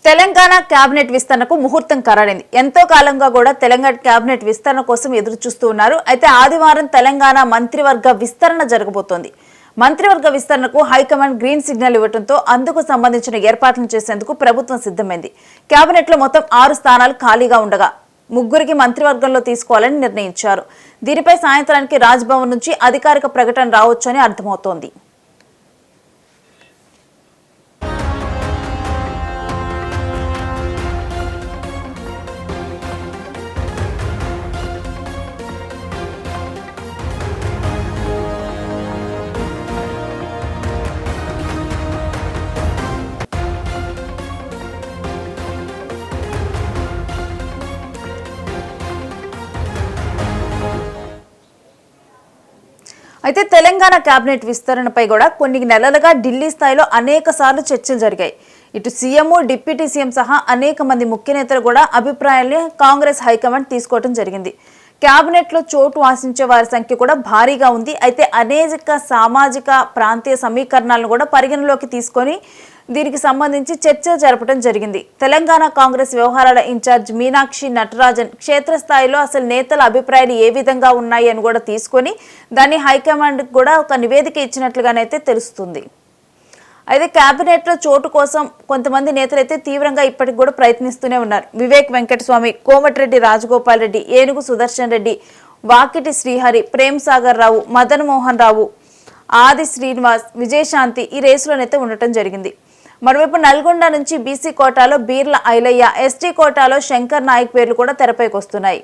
Telangana cabinet విస్తరణకు ముహూర్తం ఖరారైంది. ఎంతో కాలంగా కూడా తెలంగాణ కేబినెట్ విస్తరణ కోసం ఎదురు చూస్తూ ఉన్నారు. అయితే ఆదివారం తెలంగాణ మంత్రివర్గ విస్తరణ జరగబోతోంది. మంత్రివర్గ విస్తరణకు హైకమాండ్ గ్రీన్ సిగ్నల్ ఇవ్వడంతో అందుకు సంబంధించిన ఏర్పాట్లను చేసేందుకు ప్రభుత్వం సిద్ధమైంది. కేబినెట్ లో మొత్తం 6 స్థానాలు ఖాళీగా ఉండగా 3కి మంత్రివర్గంలో తీసుకోవాలని నిర్ణయించారు. దీనిపై సాయంత్రానికి రాజ్భవన్ నుంచి అధికారిక ప్రకటన రావచ్చని అర్థమవుతోంది. అయితే తెలంగాణ కేబినెట్ విస్తరణపై కూడా కొన్ని నెలలుగా ఢిల్లీ స్థాయిలో అనేక సార్లు చర్చలు జరిగాయి. ఇటు సీఎం, డిప్యూటీ సీఎం సహా అనేక మంది ముఖ్య నేతలు కూడా అభిప్రాయాన్ని కాంగ్రెస్ హైకమాండ్ తీసుకోవడం జరిగింది. కేబినెట్ లో చోటు ఆశించే వారి సంఖ్య కూడా భారీగా ఉంది. అయితే అనేక సామాజిక ప్రాంతీయ సమీకరణాలను కూడా పరిగణలోకి తీసుకొని దీనికి సంబంధించి చర్చలు జరపడం జరిగింది. తెలంగాణ కాంగ్రెస్ వ్యవహారాల ఇన్ఛార్జ్ మీనాక్షి నటరాజన్ క్షేత్రస్థాయిలో అసలు నేతల అభిప్రాయాలు ఏ విధంగా ఉన్నాయి అని కూడా తీసుకొని దాన్ని హైకమాండ్ కూడా ఒక నివేదిక ఇచ్చినట్లుగానైతే తెలుస్తుంది. అయితే కేబినెట్ లో చోటు కోసం కొంతమంది నేతలైతే తీవ్రంగా ఇప్పటికి కూడా ప్రయత్నిస్తూనే ఉన్నారు. వివేక్ వెంకటస్వామి, కోమటిరెడ్డి రాజగోపాల్ రెడ్డి, ఏనుగు సుదర్శన్ రెడ్డి, వాకిటి శ్రీహరి, ప్రేమ్ సాగర్ రావు, మదన్ మోహన్ రావు, ఆది శ్రీనివాస్, విజయశాంతి ఈ రేసులోనైతే ఉండటం జరిగింది. మరోవైపు నల్గొండ నుంచి బీసీ కోటాలో బీర్ల ఐలయ్య, ఎస్టీ కోటాలో శంకర్ నాయక్ పేర్లు కూడా తెరపైకి వస్తున్నాయి.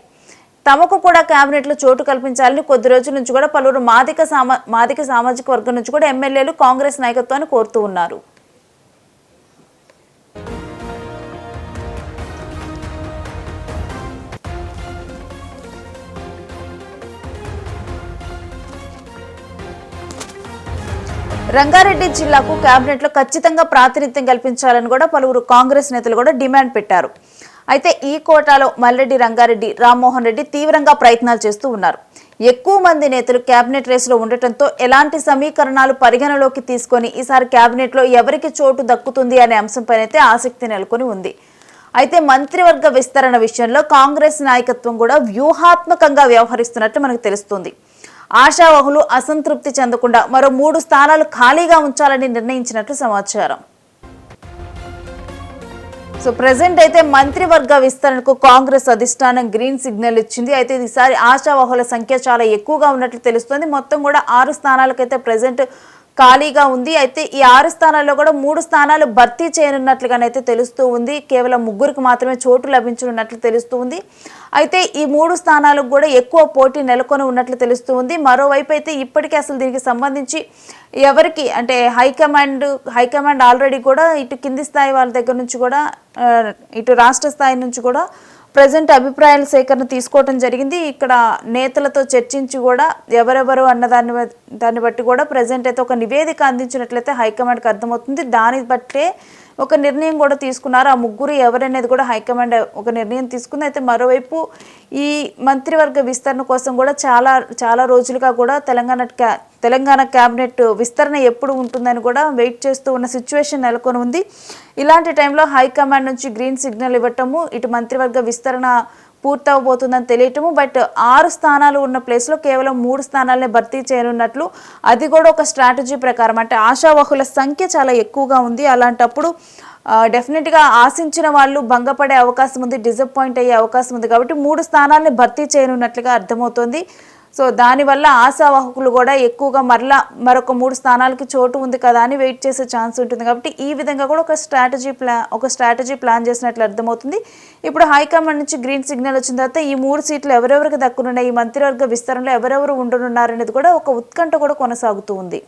తమకు కూడా కేబినెట్ లో చోటు కల్పించాలని కొద్ది రోజుల నుంచి కూడా పలువురు మాదిక సామాజిక వర్గం నుంచి కూడా ఎమ్మెల్యేలు కాంగ్రెస్ నాయకత్వాన్ని కోరుతూ ఉన్నారు. రంగారెడ్డి జిల్లాకు కేబినెట్ లో ఖచ్చితంగా ప్రాతినిధ్యం కల్పించాలని కూడా పలువురు కాంగ్రెస్ నేతలు కూడా డిమాండ్ పెట్టారు. అయితే ఈ కోటాలో మల్లెడ్డి రంగారెడ్డి, రామ్మోహన్ రెడ్డి తీవ్రంగా ప్రయత్నాలు చేస్తూ ఉన్నారు. ఎక్కువ మంది నేతలు కేబినెట్ రేసులో ఉండటంతో ఎలాంటి సమీకరణాలు పరిగణలోకి తీసుకొని ఈసారి కేబినెట్ లో ఎవరికి చోటు దక్కుతుంది అనే అంశంపైనైతే ఆసక్తి నెలకొని ఉంది. అయితే మంత్రివర్గ విస్తరణ విషయంలో కాంగ్రెస్ నాయకత్వం కూడా వ్యూహాత్మకంగా వ్యవహరిస్తున్నట్టు మనకు తెలుస్తుంది. ఆశావహులు అసంతృప్తి చెందకుండా మరో 3 స్థానాలు ఖాళీగా ఉంచాలని నిర్ణయించినట్లు సమాచారం. సో ప్రెసెంట్ అయితే మంత్రివర్గ విస్తరణకు కాంగ్రెస్ అధిష్టానం గ్రీన్ సిగ్నల్ ఇచ్చింది. అయితే ఈసారి ఆశావహుల సంఖ్య చాలా ఎక్కువగా ఉన్నట్లు తెలుస్తోంది. మొత్తం కూడా 6 స్థానాలకైతే ప్రెసెంట్ ఖాళీగా ఉంది. అయితే ఈ 6 స్థానాల్లో కూడా 3 స్థానాలు భర్తీ చేయనున్నట్లుగానైతే తెలుస్తూ ఉంది. కేవలం 3కి మాత్రమే చోటు లభించనున్నట్లు తెలుస్తూ ఉంది. అయితే ఈ 3 స్థానాలకు కూడా ఎక్కువ పోటీ నెలకొని ఉన్నట్లు తెలుస్తూ ఉంది. మరోవైపు అయితే ఇప్పటికే అసలు దీనికి సంబంధించి ఎవరికి అంటే హైకమాండ్ ఆల్రెడీ కూడా ఇటు కింది స్థాయి వాళ్ళ దగ్గర నుంచి కూడా ఇటు రాష్ట్ర స్థాయి నుంచి కూడా ప్రజెంట్ అభిప్రాయాల సేకరణ తీసుకోవడం జరిగింది. ఇక్కడ నేతలతో చర్చించి కూడా ఎవరెవరు అన్న దాన్ని బట్టి కూడా ప్రజెంట్ అయితే ఒక నివేదిక అందించినట్లయితే హైకమాండ్కి అర్థమవుతుంది. దాన్ని బట్టే ఒక నిర్ణయం కూడా తీసుకున్నారు. ఆ 3 ఎవరనేది కూడా హైకమాండ్ ఒక నిర్ణయం తీసుకుంది. అయితే మరోవైపు ఈ మంత్రివర్గ విస్తరణ కోసం కూడా చాలా రోజులుగా కూడా తెలంగాణ కేబినెట్ విస్తరణ ఎప్పుడు ఉంటుందని కూడా వెయిట్ చేస్తూ ఉన్న సిచ్యువేషన్ నెలకొని ఉంది. ఇలాంటి టైంలో హైకమాండ్ నుంచి గ్రీన్ సిగ్నల్ ఇవ్వటము, ఇటు మంత్రివర్గ విస్తరణ పూర్తవబోతుందని తెలియటము. బట్ 6 స్థానాలు ఉన్న ప్లేస్లో కేవలం 3 స్థానాలనే భర్తీ చేయనున్నట్లు, అది కూడా ఒక స్ట్రాటజీ ప్రకారం. అంటే ఆశావహుల సంఖ్య చాలా ఎక్కువగా ఉంది. అలాంటప్పుడు డెఫినెట్గా ఆశించిన వాళ్ళు భంగపడే అవకాశం ఉంది, డిసప్పాయింట్ అయ్యే అవకాశం ఉంది. కాబట్టి 3 స్థానాలని భర్తీ చేయనున్నట్లుగా అర్థమవుతోంది. సో దానివల్ల ఆశావాహకులు కూడా ఎక్కువగా మరొక 3 స్థానాలకి చోటు ఉంది కదా అని వెయిట్ చేసే ఛాన్స్ ఉంటుంది. కాబట్టి ఈ విధంగా కూడా ఒక స్ట్రాటజీ ప్లాన్ చేసినట్లు అర్థమవుతుంది. ఇప్పుడు హైకమాండ్ నుంచి గ్రీన్ సిగ్నల్ వచ్చిన తర్వాత ఈ 3 సీట్లు ఎవరెవరికి దక్కునున్నాయి, ఈ మంత్రివర్గ విస్తరణలో ఎవరెవరు ఉండనున్నారనేది కూడా ఒక ఉత్కంఠ కూడా కొనసాగుతూ ఉంది.